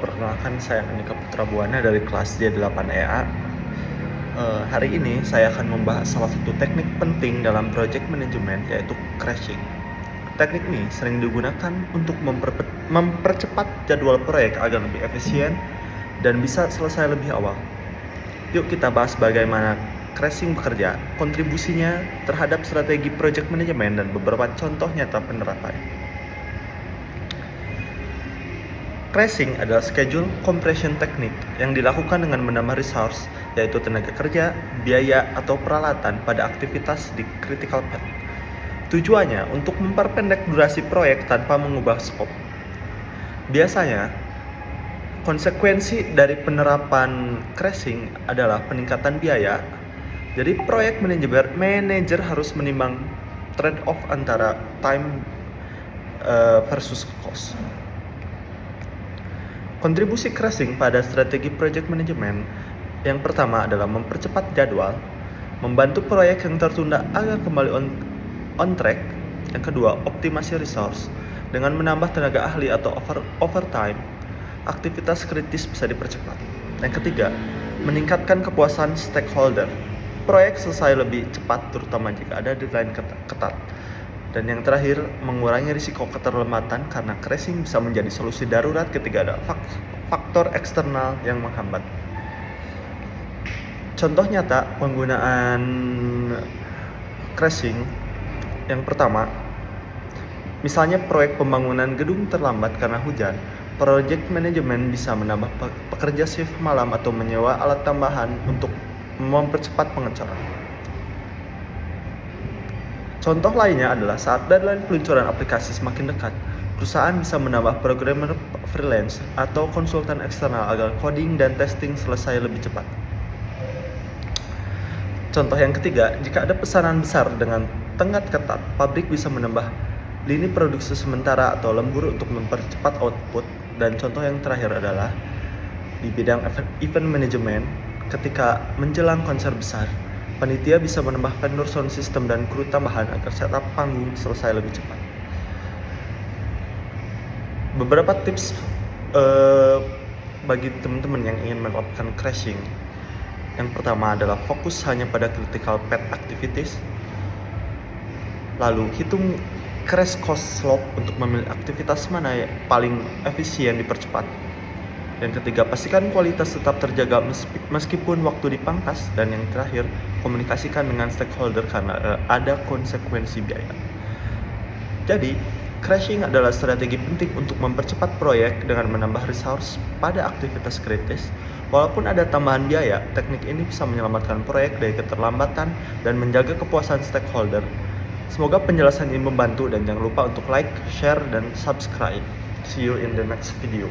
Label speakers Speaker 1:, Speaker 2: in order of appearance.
Speaker 1: perkenalkan saya Andika Putra Buana dari kelas D8 EA. Hari ini saya akan membahas salah satu teknik penting dalam project management, yaitu crashing. Teknik ini sering digunakan untuk mempercepat jadwal proyek agar lebih efisien dan bisa selesai lebih awal. Yuk kita bahas bagaimana crashing bekerja, kontribusinya terhadap strategi project management, dan beberapa contoh nyata penerapannya. Crashing adalah schedule compression technique yang dilakukan dengan menambah resource, yaitu tenaga kerja, biaya, atau peralatan pada aktivitas di critical path. Tujuannya untuk memperpendek durasi proyek tanpa mengubah scope. Biasanya, konsekuensi dari penerapan crashing adalah peningkatan biaya. Jadi proyek manajer harus menimbang trade-off antara time versus cost. Kontribusi crashing pada strategi project management yang pertama adalah mempercepat jadwal, membantu proyek yang tertunda agar kembali on track. Yang kedua, optimasi resource. Dengan menambah tenaga ahli atau overtime, aktivitas kritis bisa dipercepat. Yang ketiga, meningkatkan kepuasan stakeholder. Proyek selesai lebih cepat terutama jika ada deadline ketat. Dan yang terakhir, mengurangi risiko keterlambatan karena crashing bisa menjadi solusi darurat ketika ada faktor eksternal yang menghambat. Contoh nyata penggunaan crashing yang pertama, misalnya proyek pembangunan gedung terlambat karena hujan, project management bisa menambah pekerja shift malam atau menyewa alat tambahan untuk mempercepat pengecoran. Contoh lainnya adalah saat deadline peluncuran aplikasi semakin dekat, perusahaan bisa menambah programmer freelance atau konsultan eksternal agar coding dan testing selesai lebih cepat. Contoh yang ketiga, jika ada pesanan besar dengan tenggat ketat, pabrik bisa menambah lini produksi sementara atau lembur untuk mempercepat output. Dan contoh yang terakhir adalah di bidang event management, ketika menjelang konser besar, panitia bisa menambah vendor sound system dan kru tambahan agar setup panggung selesai lebih cepat. Beberapa tips bagi teman-teman yang ingin melakukan crashing. Yang pertama adalah fokus hanya pada critical path activities. Lalu hitung crash cost slope untuk memilih aktivitas mana yang paling efisien dipercepat. Yang ketiga, pastikan kualitas tetap terjaga meskipun waktu dipangkas. Dan yang terakhir, komunikasikan dengan stakeholder karena ada konsekuensi biaya. Jadi, crashing adalah strategi penting untuk mempercepat proyek dengan menambah resource pada aktivitas kritis. Walaupun ada tambahan biaya, teknik ini bisa menyelamatkan proyek dari keterlambatan dan menjaga kepuasan stakeholder. Semoga penjelasan ini membantu, dan jangan lupa untuk like, share, dan subscribe. See you in the next video.